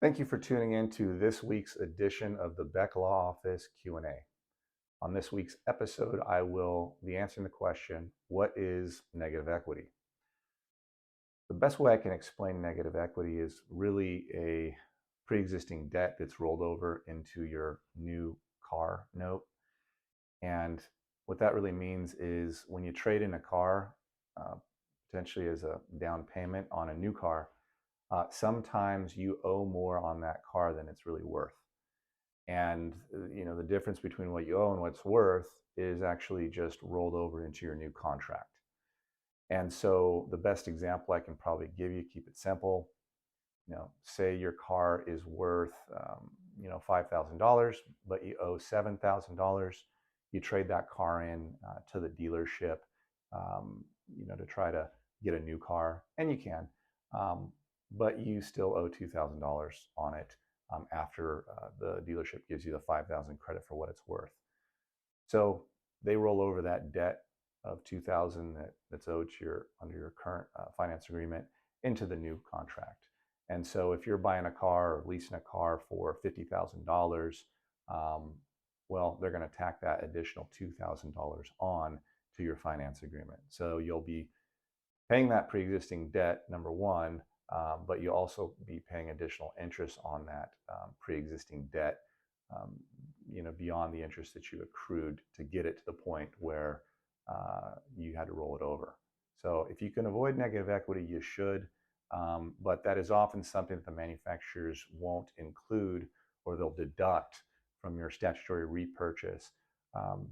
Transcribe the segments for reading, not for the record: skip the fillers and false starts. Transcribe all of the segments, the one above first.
Thank you for tuning in to this week's edition of the Beck Law Office Q&A. On this week's episode, I will be answering the question, what is negative equity? The best way I can explain negative equity is really a pre-existing debt that's rolled over into your new car note. And what that really means is when you trade in a car, potentially as a down payment on a new car, sometimes you owe more on that car than it's really worth. And the difference between what you owe and what's worth is actually just rolled over into your new contract. And so the best example I can probably give you, keep it simple, say your car is worth $5,000, but you owe $7,000. You trade that car in to the dealership, to try to get a new car, and you can, but you still owe $2,000 on it after the dealership gives you the $5,000 credit for what it's worth. So they roll over that debt of $2,000 that's owed to under your current finance agreement into the new contract. And so if you're buying a car or leasing a car for $50,000, well, they're going to tack that additional $2,000 on to your finance agreement. So you'll be paying that pre-existing debt, number one, but you'll also be paying additional interest on that pre-existing debt, beyond the interest that you accrued to get it to the point where you had to roll it over. So if you can avoid negative equity, you should, but that is often something that the manufacturers won't include or they'll deduct from your statutory repurchase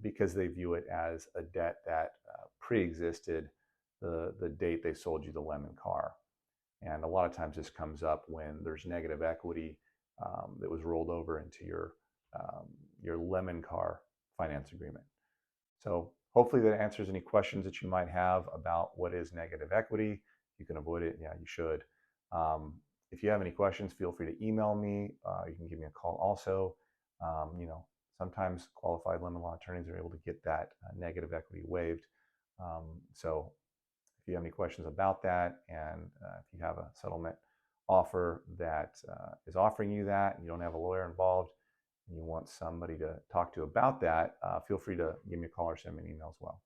because they view it as a debt that pre-existed the date they sold you the lemon car. And a lot of times this comes up when there's negative equity that was rolled over into your lemon car finance agreement. So hopefully that answers any questions that you might have about what is negative equity. You can avoid it. Yeah, you should. If you have any questions, feel free to email me. You can give me a call also. Sometimes qualified lemon law attorneys are able to get that negative equity waived. So if you have any questions about that, and if you have a settlement offer that is offering you that, and you don't have a lawyer involved, and you want somebody to talk to about that, feel free to give me a call or send me an email as well.